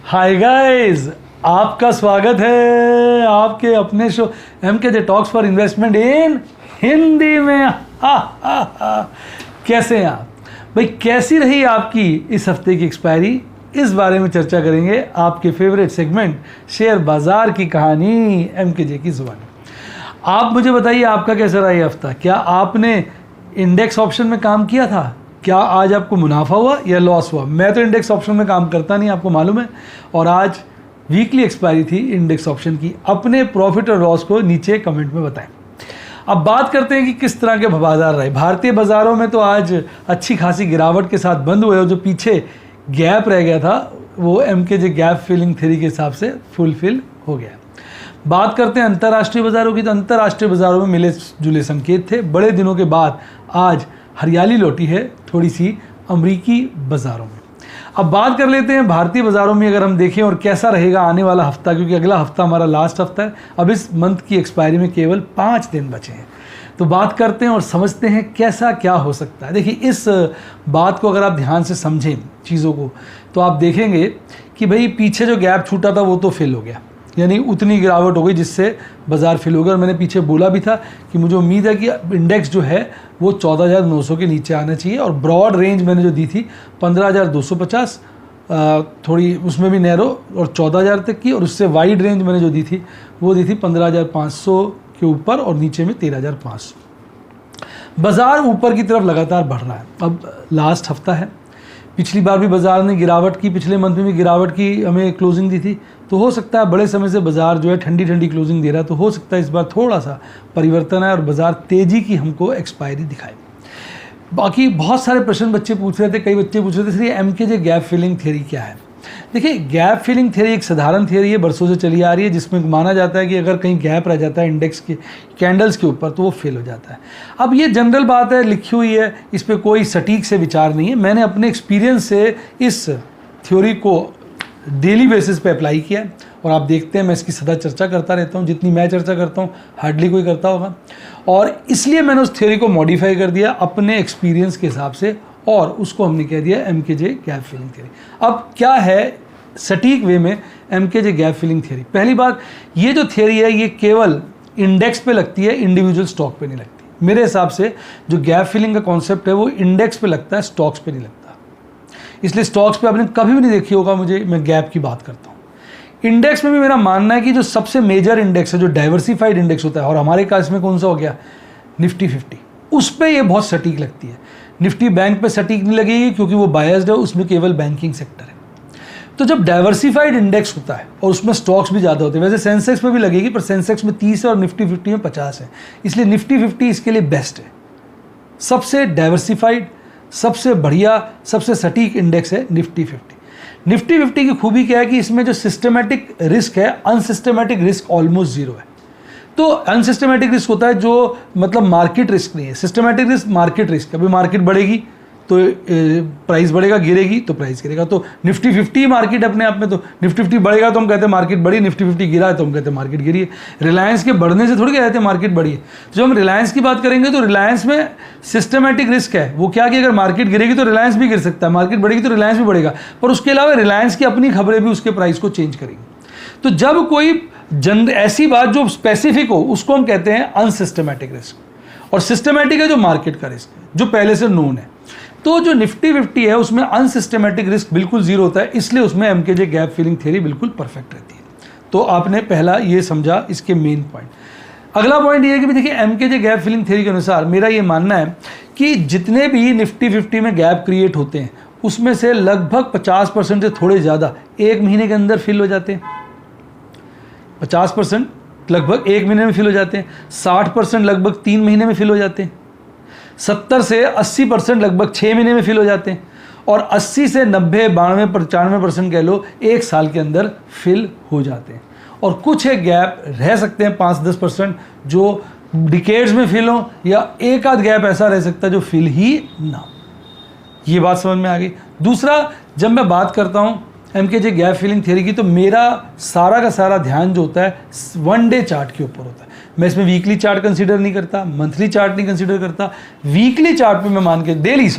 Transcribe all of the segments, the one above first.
Hi guys, आपका स्वागत है आपके अपने show MKJ talks for investment इन हिंदी में। कैसे हैं आप भाई? कैसी रही आपकी इस हफ्ते की एक्सपायरी, इस बारे में चर्चा करेंगे आपके फेवरेट सेगमेंट शेयर बाजार की कहानी MKJ की जुबानी। आप मुझे बताइए, आपका कैसा रहा ये हफ्ता? क्या आपने इंडेक्स ऑप्शन में काम किया था? क्या आज आपको मुनाफा हुआ या लॉस हुआ? मैं तो इंडेक्स ऑप्शन में काम करता नहीं, आपको मालूम है, और आज वीकली एक्सपायरी थी इंडेक्स ऑप्शन की। अपने प्रॉफिट और लॉस को नीचे कमेंट में बताएं। अब बात करते हैं कि किस तरह के बाजार रहे। भारतीय बाजारों में तो आज अच्छी खासी गिरावट के साथ बंद हुए, और जो पीछे गैप रह गया था वो MKJ गैप फिलिंग थ्योरी के हिसाब से फुलफिल हो गया। बात करते हैं अंतर्राष्ट्रीय बाजारों की, तो अंतर्राष्ट्रीय बाजारों में मिले जुले संकेत थे। बड़े दिनों के बाद आज हरियाली लौटी है थोड़ी सी अमरीकी बाजारों में। अब बात कर लेते हैं भारतीय बाजारों में अगर हम देखें और कैसा रहेगा आने वाला हफ्ता, क्योंकि अगला हफ्ता हमारा लास्ट हफ्ता है। अब इस मंथ की एक्सपायरी में केवल 5 दिन बचे हैं, तो बात करते हैं और समझते हैं कैसा क्या हो सकता है। देखिए, इस बात को अगर आप ध्यान से समझें चीज़ों को, तो आप देखेंगे कि भाई पीछे जो गैप छूटा था वो तो फिल हो गया, यानी उतनी गिरावट हो गई जिससे बाजार फिल हो गया। और मैंने पीछे बोला भी था कि मुझे उम्मीद है कि इंडेक्स जो है वो 14,900 के नीचे आना चाहिए, और ब्रॉड रेंज मैंने जो दी थी 15,250, थोड़ी उसमें भी नैरो, और 14,000 तक की, और उससे वाइड रेंज मैंने जो दी थी वो दी थी 15,500 के ऊपर और नीचे में 13,500। बाजार ऊपर की तरफ लगातार बढ़ रहा है। अब लास्ट हफ्ता है, पिछली बार भी बाजार ने गिरावट की, पिछले मंथ में भी गिरावट की हमें क्लोजिंग दी थी, तो हो सकता है बड़े समय से बाजार जो है ठंडी ठंडी क्लोजिंग दे रहा है, तो हो सकता है इस बार थोड़ा सा परिवर्तन है और बाजार तेज़ी की हमको एक्सपायरी दिखाए। बाकी बहुत सारे प्रश्न बच्चे पूछ रहे थे, कई बच्चे पूछ रहे थे सर ये MKJ गैप फिलिंग थ्योरी क्या है? देखिए, गैप फिलिंग थ्योरी एक साधारण थ्योरी है, बरसों से चली आ रही है, जिसमें माना जाता है कि अगर कहीं गैप रह जाता है इंडेक्स के कैंडल्स के ऊपर तो वो फेल हो जाता है। अब ये जनरल बात है, लिखी हुई है, इस पर कोई सटीक से विचार नहीं है। मैंने अपने एक्सपीरियंस से इस थ्योरी को डेली बेसिस पे अप्लाई किया है, और आप देखते हैं मैं इसकी सदा चर्चा करता रहता हूँ। जितनी मैं चर्चा करता हूँ हार्डली कोई करता होगा, और इसलिए मैंने उस थ्योरी को मॉडिफाई कर दिया अपने एक्सपीरियंस के हिसाब से, और उसको हमने कह दिया MKJ गैप फिलिंग थ्योरी। अब क्या है सटीक वे में MKJ गैप फिलिंग थ्योरी? पहली बात, ये जो थ्योरी है ये केवल इंडेक्स पे लगती है, इंडिविजुअल स्टॉक पे नहीं लगती। मेरे हिसाब से जो गैप फिलिंग का कॉन्सेप्ट है वो इंडेक्स पे लगता है, स्टॉक्स पे नहीं लगता। इसलिए स्टॉक्स पे आपने कभी भी नहीं देखी होगा मुझे, मैं गैप की बात करता हूँ। इंडेक्स में भी मेरा मानना है कि जो सबसे मेजर इंडेक्स है, जो डाइवर्सिफाइड इंडेक्स होता है, और हमारे केस में कौन सा हो गया, निफ्टी 50, उस पर ये बहुत सटीक लगती है। निफ्टी बैंक पे सटीक नहीं लगेगी क्योंकि वो बायस्ड है, उसमें केवल बैंकिंग सेक्टर है। तो जब डाइवर्सिफाइड इंडेक्स होता है और उसमें स्टॉक्स भी ज़्यादा होते हैं, वैसे सेंसेक्स में भी लगेगी, पर सेंसेक्स में 30 है और निफ्टी 50 में 50 है, इसलिए निफ्टी 50 इसके लिए बेस्ट है। सबसे डाइवर्सिफाइड, सबसे बढ़िया, सबसे सटीक इंडेक्स है निफ्टी 50। निफ्टी 50 की खूबी क्या है कि इसमें जो सिस्टमेटिक रिस्क है, अनसिस्टमेटिक रिस्क ऑलमोस्ट जीरो है। तो अनसिस्टमेटिक रिस्क होता है जो मतलब मार्केट रिस्क नहीं है, सिस्टमेटिक रिस्क मार्केट रिस्क। अभी मार्केट बढ़ेगी तो प्राइस बढ़ेगा, गिरेगी तो प्राइस गिरेगा। तो निफ्टी 50 मार्केट अपने आप में, तो निफ्टी 50 बढ़ेगा तो हम कहते हैं मार्केट बढ़ी, निफ्टी 50 गिरा है तो हम कहते हैं मार्केट गिरी है। रिलायंस के बढ़ने से थोड़ी कहते हैं मार्केट बढ़ी है। तो जब हम रिलायंस की बात करेंगे तो रिलायंस में सिस्टमेटिक रिस्क है, वो क्या कि अगर मार्केट गिरेगी तो रिलायंस भी गिर सकता है, मार्केट बढ़ेगी तो रिलायंस भी बढ़ेगा, पर उसके अलावा रिलायंस की अपनी खबरें भी उसके प्राइस को चेंज करेंगी। तो जब कोई ऐसी बात जो स्पेसिफिक हो उसको हम कहते हैं अनसिस्टमेटिक रिस्क, और सिस्टमेटिक है जो मार्केट का रिस्क जो पहले से नोन है। तो जो निफ्टी 50 है उसमें अनसिस्टमेटिक रिस्क बिल्कुल जीरो होता है, इसलिए उसमें MKJ गैप फिलिंग थ्योरी बिल्कुल परफेक्ट रहती है। तो आपने पहला ये समझा इसके मेन पॉइंट। अगला पॉइंट ये है कि देखिए MKJ गैप फिलिंग थ्योरी के अनुसार मेरा ये मानना है कि जितने भी निफ्टी 50 में गैप क्रिएट होते हैं उसमें से लगभग 50% से थोड़े ज़्यादा 1 महीने के अंदर फिल हो जाते हैं। 50% लगभग 1 महीने में फिल हो जाते हैं, 60% लगभग 3 महीने में फिल हो जाते हैं, 70 से 80% लगभग 6 महीने में फिल हो जाते हैं, और 80 से 90, 92, 95% कह लो 1 साल के अंदर फिल हो जाते हैं। और कुछ एक गैप रह सकते हैं 5-10% जो डिकेड्स में फिल हो, या एक आध गैप ऐसा रह सकता है जो फिल ही ना हो। ये बात समझ में आ गई। दूसरा, जब मैं बात करता हूँ एमकेजे गैप फिलिंग थ्योरी की, तो मेरा सारा का सारा ध्यान जो होता है वन डे चार्ट के ऊपर होता है। मैं इसमें वीकली चार्ट कंसीडर नहीं करता, मंथली चार्ट नहीं कंसीडर करता, वीकली चार्ट पे मैं मान के डेली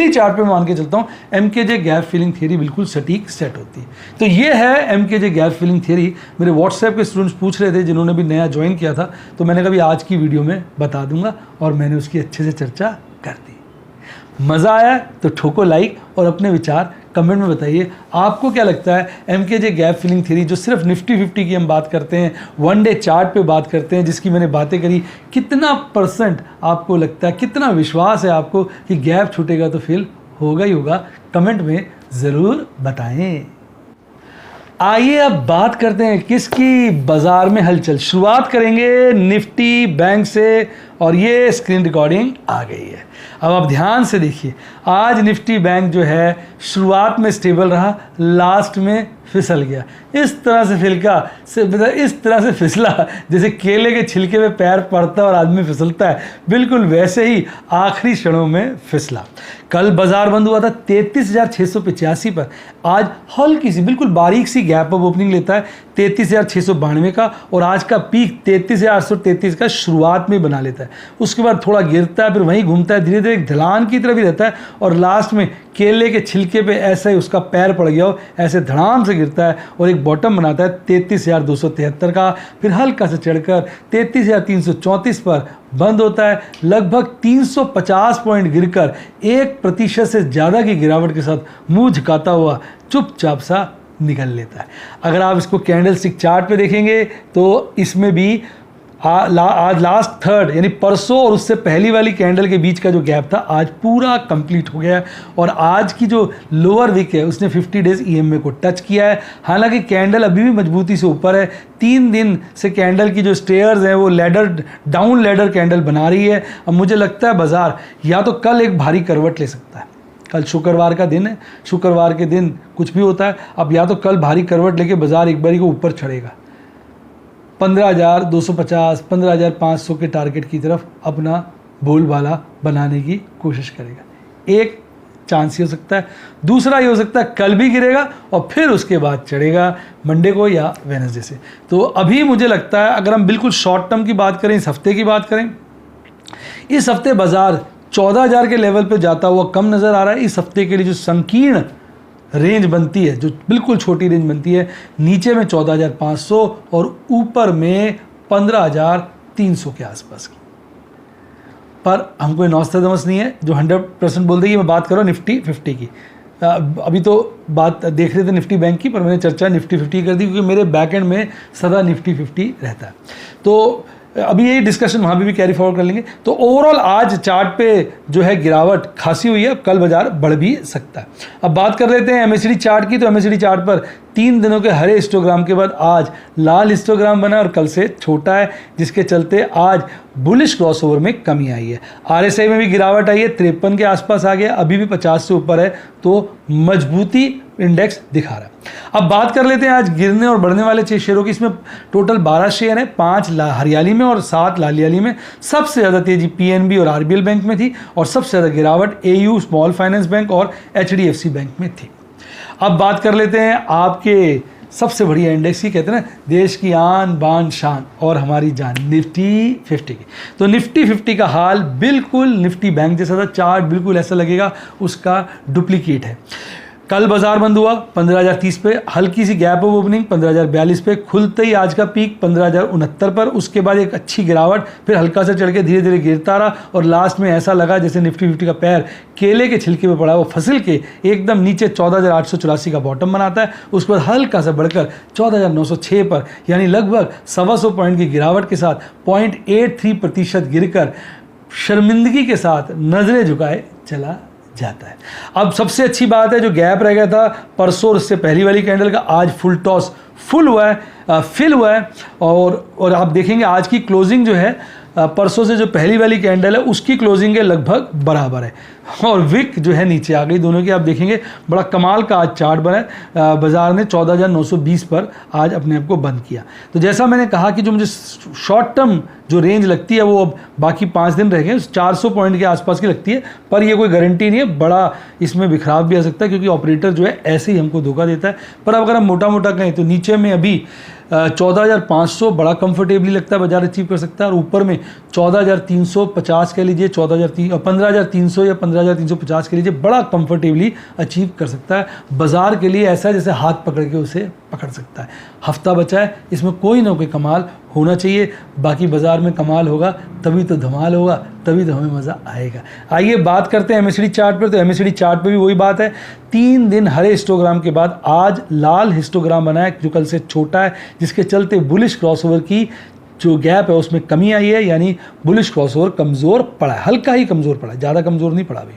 चार्ट पे मैं मान के चलता हूँ एमकेजे गैप फिलिंग थ्योरी बिल्कुल सटीक सेट होती है। तो ये है एमकेजे गैप फिलिंग थ्योरी। मेरे व्हाट्सएप के स्टूडेंट्स पूछ रहे थे जिन्होंने भी नया ज्वाइन किया था, तो मैंने कहा भी आज की वीडियो में बता दूंगा और मैंने उसकी अच्छे से चर्चा कर दी। मज़ा आया तो ठोको लाइक और अपने विचार कमेंट में बताइए। आपको क्या लगता है एमकेजे गैप फिलिंग थ्योरी जो सिर्फ निफ्टी 50 की हम बात करते हैं, वन डे चार्ट पे बात करते हैं, जिसकी मैंने बातें करी, कितना % आपको लगता है, कितना विश्वास है आपको कि गैप छूटेगा तो फिल होगा ही होगा? कमेंट में ज़रूर बताएं। आइए अब बात करते हैं किसकी, बाजार में हलचल। शुरुआत करेंगे निफ्टी बैंक से और ये स्क्रीन रिकॉर्डिंग आ गई है। अब आप ध्यान से देखिए, आज निफ्टी बैंक जो है शुरुआत में स्टेबल रहा, लास्ट में फिसल गया। इस तरह से फिसला जैसे केले के छिलके में पैर पड़ता है और आदमी फिसलता है, बिल्कुल वैसे ही आखिरी क्षणों में फिसला। कल बाजार बंद हुआ था 33,685 पर, आज हल्की सी बिल्कुल बारीक सी गैप अप ओपनिंग लेता है 33,692 का, और आज का पीक 33,833 का शुरुआत में बना लेता है। उसके बाद थोड़ा गिरता है, फिर वहीं घूमता है, धीरे धीरे एक ढलान की तरफ ही रहता है और लास्ट में केले के छिलके पे ऐसा ही उसका पैर पड़ गया हो, ऐसे धड़ाम से गिरता है और एक बॉटम बनाता है 33,273 का। फिर हल्का से चढ़कर 33,334 पर बंद होता है। लगभग 350 पॉइंट गिरकर 1% से ज़्यादा की गिरावट के साथ मुंह झुकाता हुआ चुपचाप सा निकल लेता है। अगर आप इसको कैंडलस्टिक चार्ट पे देखेंगे तो इसमें भी आज लास्ट थर्ड यानी परसों और उससे पहली वाली कैंडल के बीच का जो गैप था आज पूरा कंप्लीट हो गया है, और आज की जो लोअर विक है उसने 50 डेज ईएमए को टच किया है। हालांकि कैंडल अभी भी मजबूती से ऊपर है। 3 दिन से कैंडल की जो स्टेयर्स हैं वो डाउन लेडर कैंडल बना रही है। अब मुझे लगता है बाजार या तो कल एक भारी करवट ले सकता है। कल शुक्रवार का दिन है, शुक्रवार के दिन कुछ भी होता है। अब या तो कल भारी करवट लेके बाजार एक बारी को ऊपर चढ़ेगा, 15,250 15,500 के टारगेट की तरफ अपना बोलबाला बनाने की कोशिश करेगा। एक चांस ही हो सकता है। दूसरा ये हो सकता है कल भी गिरेगा और फिर उसके बाद चढ़ेगा मंडे को या वेडनेसडे से। तो अभी मुझे लगता है अगर हम बिल्कुल शॉर्ट टर्म की बात करें, इस हफ्ते की बात करें, इस हफ्ते बाजार 14,000 के लेवल पे जाता हुआ कम नज़र आ रहा है। इस हफ्ते के लिए जो संकीर्ण रेंज बनती है, जो बिल्कुल छोटी रेंज बनती है, नीचे में 14,500 और ऊपर में 15,300 के आसपास की। पर हमको ये नॉस्ट्रेडमस नहीं है जो 100% बोल देगी। मैं बात कर रहा हूँ निफ्टी 50 की। अभी तो बात देख रहे थे निफ्टी बैंक की, पर मैंने चर्चा निफ्टी 50 कर दी क्योंकि मेरे बैक एंड में सदा निफ्टी 50 रहता है। तो अभी यही डिस्कशन वहाँ भी कैरी फॉरवर्ड कर लेंगे। तो ओवरऑल आज चार्ट पे जो है गिरावट खासी हुई है, कल बाजार बढ़ भी सकता है। अब बात कर लेते हैं एमएसीडी चार्ट की। तो एमएसीडी चार्ट पर 3 दिनों के हरे हिस्टोग्राम के बाद आज लाल हिस्टोग्राम बना और कल से छोटा है, जिसके चलते आज बुलिश क्रॉसओवर में कमी आई है। आरएसआई में भी गिरावट आई है, 53 के आसपास आ गया, अभी भी 50 से ऊपर है, तो मजबूती इंडेक्स दिखा रहा है। अब बात कर लेते हैं आज गिरने और बढ़ने वाले 6 शेयरों की। इसमें टोटल 12 शेयर हैं, 5 हरियाली में और 7 लालियाली में। सबसे ज़्यादा तेजी पीएनबी और आरबीएल बैंक में थी और सबसे ज़्यादा गिरावट एयू स्मॉल फाइनेंस बैंक और एचडीएफसी बैंक में थी। अब बात कर लेते हैं आपके सबसे बढ़िया इंडेक्स की, कहते हैं ना देश की आन बान शान और हमारी जान, निफ्टी 50 की। तो निफ्टी 50 का हाल बिल्कुल निफ्टी बैंक जैसा था। चार्ट बिल्कुल ऐसा लगेगा उसका डुप्लीकेट है। कल बाजार बंद हुआ 15,030 पे, हल्की सी गैप ऑफ ओपनिंग 15,042 पे, खुलते ही आज का पीक 15,069 पर। उसके बाद एक अच्छी गिरावट, फिर हल्का सा चढ़ के धीरे धीरे गिरता रहा और लास्ट में ऐसा लगा जैसे निफ्टी 50 का पैर केले के छिलके पे पड़ा, वो फिसल के एकदम नीचे 14,884 का बॉटम बनाता है। उसके बाद हल्का सा बढ़कर 14,906 पर, यानी लगभग 125 पॉइंट की गिरावट के साथ 0.83% गिरकर शर्मिंदगी के साथ नजरें झुकाए चला जाता है। अब सबसे अच्छी बात है, जो गैप रह गया था परसों और उससे पहली वाली कैंडल का, आज फुल टॉस फिल हुआ है और आप देखेंगे आज की क्लोजिंग जो है परसों से जो पहली वाली कैंडल है उसकी क्लोजिंग के लगभग बराबर है, और विक जो है नीचे आ गई। दोनों की आप देखेंगे बड़ा कमाल का आज चार्ट बना है। बाजार ने 14,920 पर आज अपने आप को बंद किया। तो जैसा मैंने कहा कि जो मुझे शॉर्ट टर्म जो रेंज लगती है वो अब बाकी 5 दिन रह गए 400 पॉइंट के आसपास की लगती है, पर ये कोई गारंटी नहीं है, बड़ा इसमें बिखराव भी आ सकता है क्योंकि ऑपरेटर जो है ऐसे ही हमको धोखा देता है। पर अब अगर हम मोटा मोटा कहें तो नीचे में अभी 14,500 बड़ा कंफर्टेबली लगता है बाजार अचीव कर सकता है, और ऊपर में 14,350 कह लीजिए, 15,300 या 15,350 कह लीजिए, बड़ा कंफर्टेबली अचीव कर सकता है। बाजार के लिए ऐसा जैसे हाथ पकड़ के उसे पकड़ सकता है। हफ्ता बचा है, इसमें कोई ना कोई कमाल होना चाहिए, बाकी बाजार में कमाल होगा तभी तो धमाल होगा, तभी तो हमें मज़ा आएगा। आइए बात करते हैं एमएससीडी चार्ट पर। तो एमएससीडी चार्ट पे भी वही बात है, 3 दिन हरे हिस्टोग्राम के बाद आज लाल हिस्टोग्राम बना है जो कल से छोटा है, जिसके चलते बुलिश क्रॉसओवर की जो गैप है उसमें कमी आई है, यानी बुलिश क्रॉसओवर कमज़ोर पड़ा है, हल्का ही कमज़ोर पड़ा है, ज़्यादा कमज़ोर नहीं पड़ा अभी।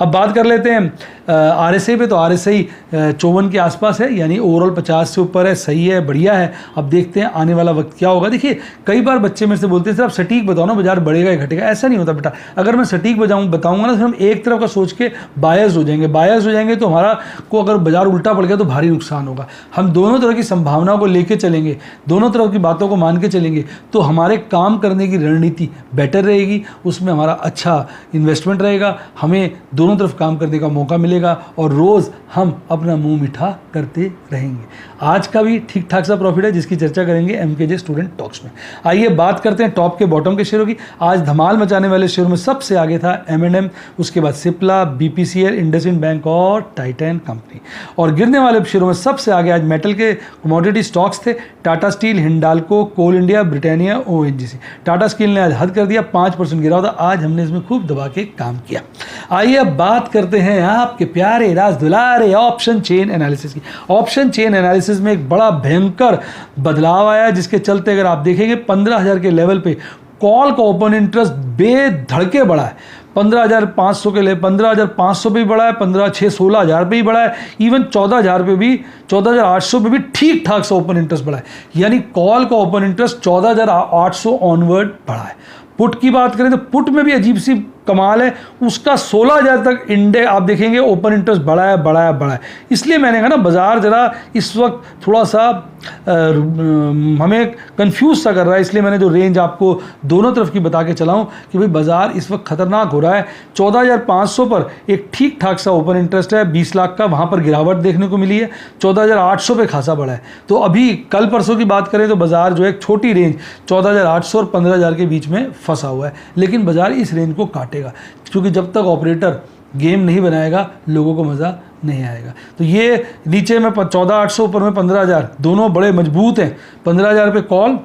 अब बात कर लेते हैं आरएसआई पे। तो आरएसआई 54 के आसपास है, यानी ओवरऑल 50 से ऊपर है, सही है, बढ़िया है। अब देखते हैं आने वाला वक्त क्या होगा। देखिए कई बार बच्चे मेरे से बोलते हैं सर आप सटीक बताओ ना बाजार बढ़ेगा या घटेगा। ऐसा नहीं होता बेटा, अगर मैं सटीक बताऊंगा ना तो हम एक तरफ का सोच के बायस हो जाएंगे तो हमारा को अगर बाजार उल्टा पड़ गया तो भारी नुकसान होगा। हम दोनों तरह की संभावनाओं को लेके चलेंगे, दोनों तरफ की बातों को मान के चलेंगे तो हमारे काम करने की रणनीति बेटर रहेगी, उसमें हमारा अच्छा इन्वेस्टमेंट रहेगा, हमें दोनों तरफ काम करने का मौका मिलेगा और रोज़ हम अपना मुंह मीठा करते रहेंगे। आज का भी ठीक ठाक सा प्रॉफिट है जिसकी चर्चा करेंगे एमकेजे स्टूडेंट टॉक्स में। आइए बात करते हैं टॉप के बॉटम के शेयरों की। आज धमाल मचाने वाले शेयरों में सबसे आगे था M&M, उसके बाद सिप्ला, BPCL, इंडसइंड बैंक और टाइटन कंपनी। और गिरने वाले शेयरों में सबसे आगे आज मेटल के कमोडिटी स्टॉक्स थे, Tata steel, Hindalco, coal India, Britannia, ONGC। Tata steel ने आज हद कर दिया, 5% गिरा था, आज हमने इसमें खूब दबा के काम किया। आइए अब बात करते हैं आपके प्यारे राज दुलारे ऑप्शन चेन एनालिसिस की। ऑप्शन चेन एनालिसिस में एक बड़ा भयंकर बदलाव आया जिसके चलते अगर आप देखेंगे 15,000 के लेवल पे कॉल का ओपन इंटरेस्ट बेधड़के बढ़ा है। 15,500 के लिए 15,500 पे भी बढ़ा है, 16,000 पे भी बढ़ा है, इवन 14,000 पे भी, 14,800 पे भी ठीक ठाक सा ओपन इंटरेस्ट बढ़ा है। यानी कॉल का ओपन इंटरेस्ट 14,800 ऑनवर्ड बढ़ा है। पुट की बात करें तो पुट में भी अजीब सी कमाल है, उसका 16,000 तक इंडेक्स आप देखेंगे ओपन इंटरेस्ट बढ़ा है। इसलिए मैंने कहा ना बाजार जरा इस वक्त थोड़ा सा हमें कंफ्यूज सा कर रहा है, इसलिए मैंने जो रेंज आपको दोनों तरफ की बता के चलाऊं कि भाई बाजार इस वक्त खतरनाक हो रहा है। 14,500 पर एक ठीक ठाक सा ओपन इंटरेस्ट है 20 लाख का, वहाँ पर गिरावट देखने को मिली है। 14,800 पे खासा बढ़ा है। तो अभी कल परसों की बात करें तो बाजार जो है एक छोटी रेंज 14,800 और 15,000 के बीच में फंसा हुआ है, लेकिन बाजार इस रेंज को काटेगा क्योंकि जब तक ऑपरेटर गेम नहीं बनाएगा लोगों को मज़ा नहीं आएगा। तो ये नीचे में 14,800, ऊपर में 15,000, दोनों बड़े मजबूत हैं। 15,000 पे कॉल,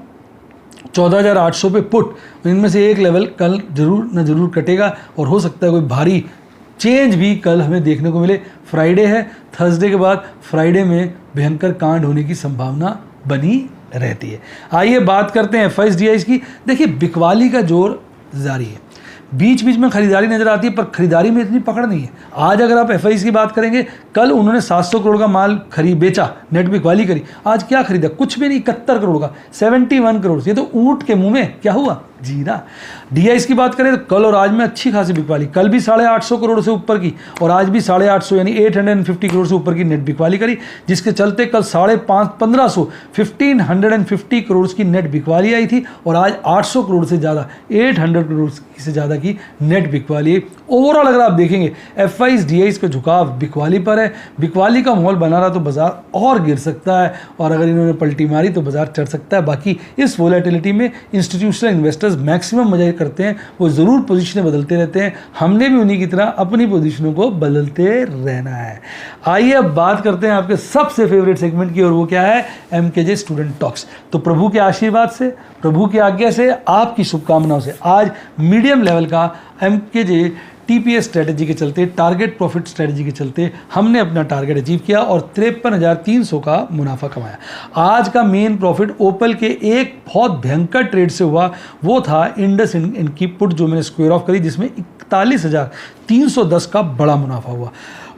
14,800 पे पुट, इनमें से एक लेवल कल जरूर न जरूर कटेगा और हो सकता है कोई भारी चेंज भी कल हमें देखने को मिले। फ्राइडे है, थर्सडे के बाद फ्राइडे में भयंकर कांड होने की संभावना बनी रहती है। आइए बात करते हैं FIDIs की। देखिए बिकवाली का जोर जारी है, बीच बीच में खरीदारी नजर आती है पर खरीदारी में इतनी पकड़ नहीं है। आज अगर आप FIs की बात करेंगे, कल उन्होंने 700 करोड़ का माल बेचा, नेट बिकवाली करी। आज क्या खरीदा? कुछ भी नहीं, 71 करोड़ का, 71 करोड़। ये तो ऊंट के मुंह में क्या हुआ जीरा। DIs की बात करें तो कल और आज में अच्छी खासी बिकवाली, कल भी 850 करोड़ से ऊपर की और आज भी 850 यानी 850 करोड़ से ऊपर की नेट बिकवाली करी, जिसके चलते कल 1550 करोड़ की नेट बिकवाली आई थी और आज 800 करोड़ से ज़्यादा, 800 करोड़ से ज़्यादा की नेट बिकवाली। ओवरऑल अगर आप देखेंगे FIs DIs का झुकाव बिकवाली पर है। बिकवाली का माहौल बना रहा तो बाजार और गिर सकता है और अगर इन्होंने पलटी मारी तो बाजार चढ़ सकता है। बाकी इस वोलेटिलिटी में इंस्टीट्यूशनल इन्वेस्टर्स मैक्सिमम मजा करते हैं, वो ज़रूर पोजीशनें बदलते रहते हैं। हमने भी उन्हीं की तरह अपनी पोजीशनों को बदलते रहना है। आइए अब बात करते हैं आपके सबसे फेवरेट सेगमेंट की और वो क्या है? MKJ student talks. तो प्रभु के आशीर्वाद से, प्रभु की आज्ञा से, आपकी शुभकामनाओं से आज मीडियम लेवल का MKJ TPS स्ट्रेटजी के चलते, टारगेट प्रॉफिट स्ट्रेटजी के चलते हमने अपना टारगेट अचीव किया और 53,300 का मुनाफा कमाया। आज का मेन प्रॉफिट ओपल के एक बहुत भयंकर ट्रेड से हुआ, वो था इंडसइंड की पुट जो मैंने स्क्वायर ऑफ करी, जिसमें 41,310 का बड़ा मुनाफा हुआ।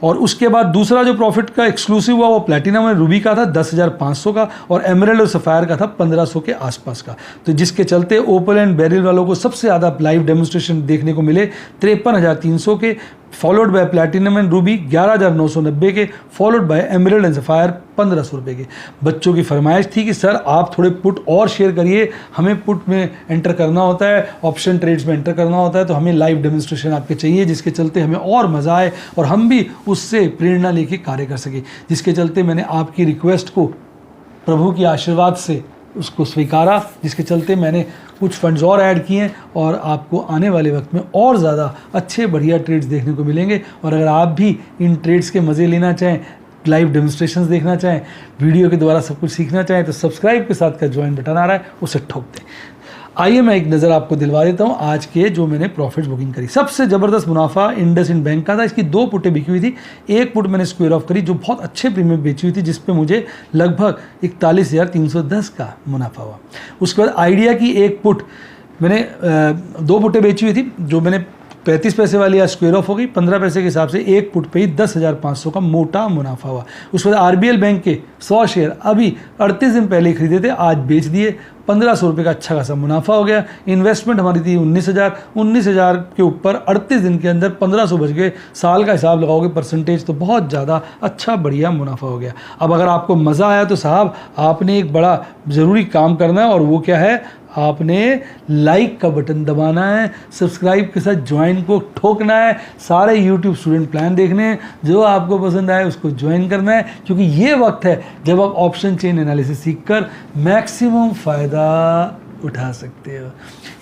और उसके बाद दूसरा जो प्रॉफिट का एक्सक्लूसिव हुआ वो प्लैटिनम और रूबी का था 10,500 का, और एमराल्ड और सफायर का था 1500 के आसपास का। तो जिसके चलते ओपल एंड बेरिल वालों को सबसे ज़्यादा लाइव डेमोन्स्ट्रेशन देखने को मिले 53,300 के, followed by platinum and Ruby 11,990 के, followed by emerald and sapphire 1,500 रुपये के। बच्चों की फरमाइश थी कि सर आप थोड़े पुट और शेयर करिए, हमें पुट में एंटर करना होता है, ऑप्शन ट्रेड्स में एंटर करना होता है, तो हमें लाइव डेमोन्स्ट्रेशन आपके चाहिए, जिसके चलते हमें और मज़ा आए और हम भी उससे प्रेरणा लेके कार्य कर सके। जिसके चलते मैंने आपकी रिक्वेस्ट को प्रभु के आशीर्वाद से उसको स्वीकारा, जिसके चलते मैंने कुछ फंड्स और ऐड किए और आपको आने वाले वक्त में और ज़्यादा अच्छे बढ़िया ट्रेड्स देखने को मिलेंगे। और अगर आप भी इन ट्रेड्स के मज़े लेना चाहें, लाइव डेमोन्स्ट्रेशंस देखना चाहें, वीडियो के द्वारा सब कुछ सीखना चाहें, तो सब्सक्राइब के साथ का ज्वाइन बटन आ रहा है, उसे ठोक दें। आइए मैं एक नज़र आपको दिलवा देता हूँ आज के जो मैंने प्रॉफिट बुकिंग करी। सबसे ज़बरदस्त मुनाफा इंडसइंड बैंक का था। इसकी 2 पुटें बिकी हुई थी, एक पुट मैंने स्क्वायर ऑफ करी जो बहुत अच्छे प्रीमियम बेची हुई थी, जिस पे मुझे लगभग 41,310 का मुनाफा हुआ। उसके बाद आइडिया की एक पुट मैंने 2 पुटें बेची हुई थी, जो मैंने 35 पैसे वाली आज स्क्वायर ऑफ हो गई, 15 पैसे के हिसाब से एक पुट पे ही 10,500 का मोटा मुनाफा हुआ। उसके बाद आरबीएल बैंक के 100 शेयर अभी 38 दिन पहले खरीदे थे, आज बेच दिए, 1,500 रुपये का अच्छा खासा मुनाफा हो गया। इन्वेस्टमेंट हमारी थी 19,000 के ऊपर 38 दिन के अंदर 1,500 बच गए। साल का हिसाब लगाओगे परसेंटेज तो बहुत ज़्यादा अच्छा बढ़िया मुनाफा हो गया। अब अगर आपको मज़ा आया तो साहब आपने एक बड़ा ज़रूरी काम करना है, और वो क्या है, आपने लाइक का बटन दबाना है, सब्सक्राइब के साथ ज्वाइन को ठोकना है, सारे यूट्यूब स्टूडेंट प्लान देखने हैं, जो आपको पसंद आए उसको ज्वाइन करना है, क्योंकि ये वक्त है जब आप ऑप्शन चेन एनालिसिस सीखकर मैक्सिमम फ़ायदा उठा सकते हो।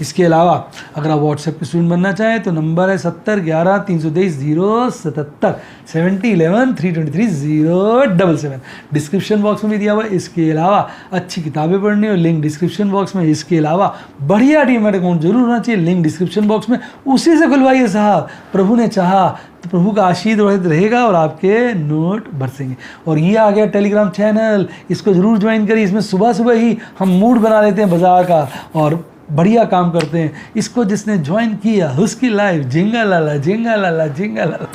इसके अलावा अगर आप व्हाट्सएप के स्टूडेंट बनना चाहें तो नंबर है 7011-323-077 7011-323-077, डिस्क्रिप्शन बॉक्स में भी दिया हुआ है। इसके अलावा अच्छी किताबें पढ़नी हो, लिंक डिस्क्रिप्शन बॉक्स में। इसके अलावा बढ़िया डीमैट अकाउंट जरूर होना चाहिए, लिंक डिस्क्रिप्शन बॉक्स में, उसी से खुलवाइए साहब। प्रभु ने चाहा तो प्रभु का आशीर्वाद रहेगा और आपके नोट बरसेंगे। और ये आ गया टेलीग्राम चैनल, इसको ज़रूर ज्वाइन करिए। इसमें सुबह सुबह ही हम मूड बना लेते हैं बाज़ार का और बढ़िया काम करते हैं। इसको जिसने ज्वाइन किया उसकी लाइफ जिंगा लाला जिंगा लाला जिंगा लाला।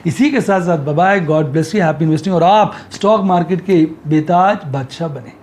इसी के साथ साथ bye bye, God bless you, happy investing, और आप स्टॉक मार्केट के बेताज बादशाह बने।